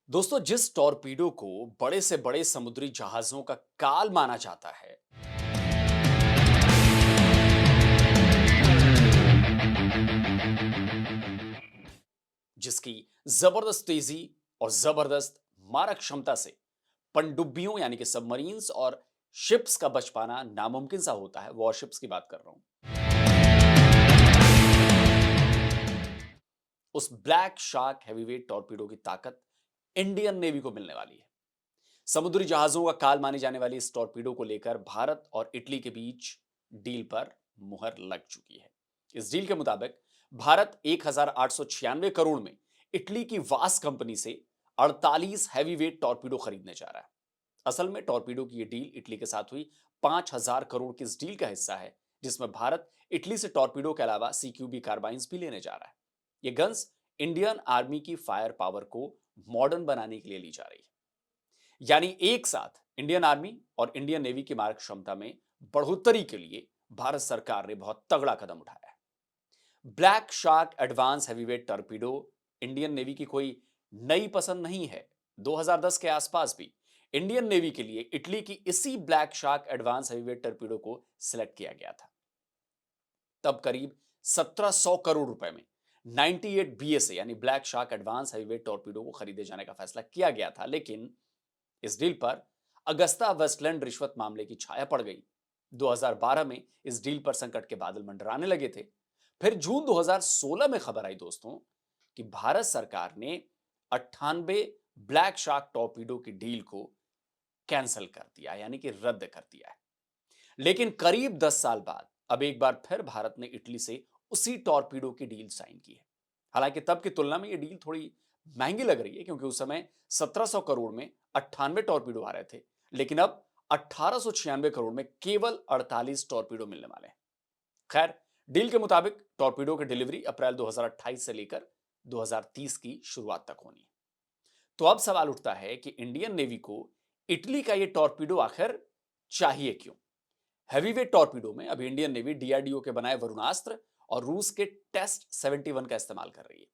दोस्तों, जिस टॉर्पीडो को बड़े से बड़े समुद्री जहाजों का काल माना जाता है, जिसकी जबरदस्त तेजी और जबरदस्त मारक क्षमता से पनडुब्बियों यानी कि सबमरीन्स और शिप्स का बच पाना नामुमकिन सा होता है, वॉरशिप्स की बात कर रहा हूं। उस ब्लैक शार्क हैवीवेट टॉर्पीडो की ताकत इंडियन नेवी को मिलने वाली है। समुद्री जहाजों का काल मानी जाने वाली इस टॉर्पीडो को लेकर भारत और इटली के बीच डील पर मुहर लग चुकी है। इस डील के मुताबिक भारत 1896 करोड़ में इटली की वास कंपनी से 48 हैवीवेट टॉर्पीडो खरीदने जा रहा है। असल में टॉर्पीडो की यह डील इटली के साथ हुई 5000 करोड़ की इस डील का हिस्सा है, जिसमें भारत इटली से टॉर्पीडो के अलावा सीक्यूबी कार्बाइन्स भी लेने जा रहा है। ये गन्स इंडियन आर्मी की फायर पावर को मॉडर्न बनाने के लिए ली जा रही है। यानी एक साथ इंडियन आर्मी और इंडियन नेवी की मारक क्षमता में बढ़ोतरी के लिए भारत सरकार ने बहुत तगड़ा कदम उठाया है। Black shark advance heavyweight torpedo Indian navy की कोई नई पसंद नहीं है। 2010 के आसपास भी इंडियन नेवी के लिए इटली की इसी black shark advance heavyweight torpedo को सिलेक्ट किया गया था। तब करीब 1700 करोड़ रुपए में 98 बीएसए यानी black shark advance heavyweight torpedo को खरीदे जाने का फैसला किया गया था, लेकिन इस डील पर अगस्ता वेस्टलैंड रिश्वत मामले की छाया पड़ गई। 2012 में इस डील पर संकट के बादल मंडराने लगे थे। फिर जून 2016 में खबर आई दोस्तों कि भारत सरकार ने 98 ब्लैक शार्क टॉर्पीडो की डील को कैंसिल कर दिया, यानी कि रद्द कर दिया है। लेकिन करीब 10 साल बाद अब एक बार फिर भारत ने इटली से उसी टॉर्पीडो की डील साइन की है। हालांकि तब की तुलना में यह डील थोड़ी महंगी लग रही है, क्योंकि उस समय 1700 करोड़ में 98 टॉर्पीडो आ रहे थे, लेकिन अब 1896 करोड़ में केवल 48 टॉर्पीडो मिलने वाले हैं। खैर, डील के मुताबिक टॉर्पीडो की डिलीवरी अप्रैल 2028 से लेकर 2030 की शुरुआत तक होनी है। तो अब सवाल उठता है कि इंडियन नेवी को इटली का यह टॉर्पीडो आखिर चाहिए क्यों? हैवीवेट टॉर्पीडो में अब इंडियन नेवी डीआरडीओ के बनाए वरुणास्त्र और रूस के टेस्ट 71 का इस्तेमाल कर रही है।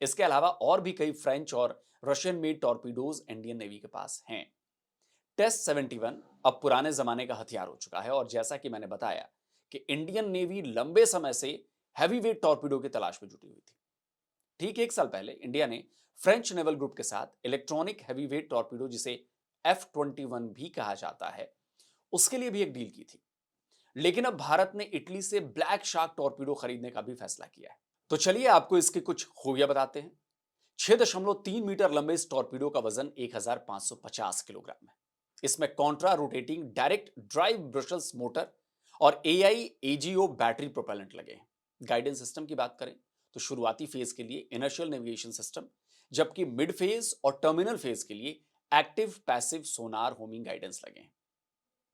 इसके अलावा और भी कई फ्रेंच और Russian made torpedoes Indian navy के पास हैं। टेस्ट 71 अब पुराने जमाने का हथियार हो चुका है, और जैसा कि मैंने बताया कि इंडियन नेवी लंबे समय से हैवीवेट टॉर्पीडो की तलाश में जुटी हुई थी। ठीक एक साल पहले इंडिया ने फ्रेंच नेवल ग्रुप के साथ इलेक्ट्रॉनिक हैवीवेट टॉर्पीडो, जिसे F-21 भी कहा जाता है, उसके लिए भी एक डील की थी। लेकिन अब भारत ने इटली से ब्लैक शार्क टॉर्पीडो खरीदने का भी फैसला किया है। तो चलिए आपको इसकी कुछ खूबियां बताते हैं। 6.3 मीटर लंबे इस टॉर्पीडो का वजन 1550 किलोग्राम है। इसमें Contra rotating direct drive bristles motor और एआई एजीओ बैटरी प्रोपेलेंट लगे हैं। गाइडेंस सिस्टम की बात करें तो शुरुआती फेज के लिए इनर्शियल नेविगेशन सिस्टम, जबकि मिड फेज और टर्मिनल फेज के लिए एक्टिव पैसिव सोनार होमिंग गाइडेंस लगे हैं।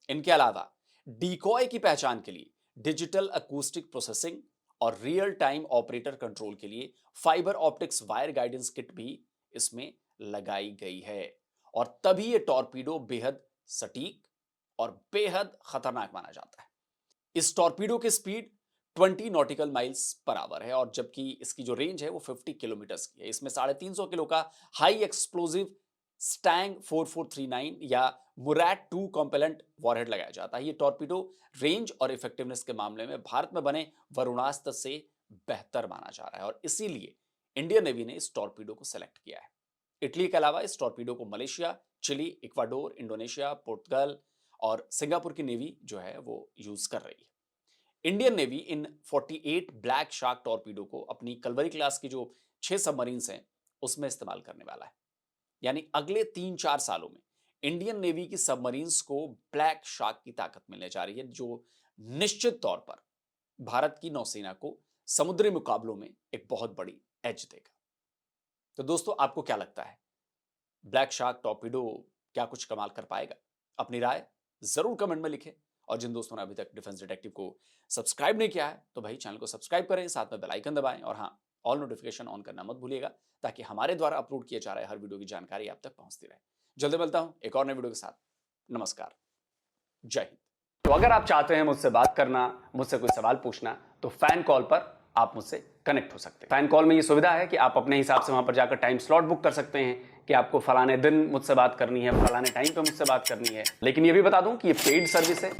इनके अलावा डिकॉय की पहचान के लिए डिजिटल अकूस्टिक प्रोसेसिंग और रियल टाइम ऑपरेटर कंट्रोल के लिए fibre optics wire guidance kit भी इसमें लगाई गई है। और तभी यह टॉर्पीडो बेहद सटीक और बेहद खतरनाक माना जाता है। इस टॉर्पीडो की speed 20 nautical miles per hour है, और जबकि इसकी जो रेंज है वो 50 किलोमीटर की है। इसमें 350 किलो का हाई एक्सप्लोजिव स्टैंग 4439 या मुरैट 2 कॉम्पेलेंट वॉरहेड लगाया जाता है। ये टॉर्पीडो रेंज और इफेक्टिवनेस के मामले में भारत में बने वरुणास्त्र से बेहतर माना जा रहा है, और इसीलिए इंडियन नेवी ने इस टॉर्पीडो को सेलेक्ट किया है। इटली के अलावा इस टॉर्पीडो को मलेशिया, चिली, इक्वाडोर, इंडोनेशिया, पुर्तगाल और सिंगापुर की नेवी जो है वो यूज कर रही है। इंडियन नेवी इन 48 ब्लैक शार्क टॉर्पीडो को अपनी कलवरी क्लास की जो 6 सबमरीन्स हैं उसमें इस्तेमाल करने वाला है। यानी अगले 3-4 सालों में इंडियन नेवी की सबमरीन्स को ब्लैक शार्क की ताकत मिलने जा रही है, जो निश्चित तौर पर भारत की नौसेना को समुद्री मुकाबलों में एक बहुत बड़ी एज देगा। तो दोस्तों, आपको क्या लगता है, ब्लैक शार्क टॉर्पीडो क्या कुछ कमाल कर पाएगा? अपनी राय जरूर कमेंट में लिखें, और जिन दोस्तों ने अभी तक डिफेंस डिटेक्टिव को सब्सक्राइब नहीं किया है तो भाई चैनल को सब्सक्राइब करें, साथ में बेल आइकन दबाएं, और हाँ, ऑल नोटिफिकेशन ऑन करना मत भूलिएगा, ताकि हमारे द्वारा अपलोड किए जा रहे हर वीडियो की जानकारी आप तक पहुंचती रहे। जल्दी मिलता हूं एक और नए वीडियो के साथ। नमस्कार, जय हिंद। तो अगर आप चाहते हैं मुझसे बात करना, मुझसे कोई सवाल पूछना, तो फैन कॉल पर आप मुझसे कनेक्ट हो सकते हैं। फैन कॉल में ये सुविधा है कि आप अपने हिसाब से वहां पर जाकर टाइम स्लॉट बुक कर सकते हैं, कि आपको फलाने दिन मुझसे बात करनी है, फलाने टाइम पे मुझसे बात करनी है। लेकिन ये भी बता दूं कि ये पेड सर्विस है,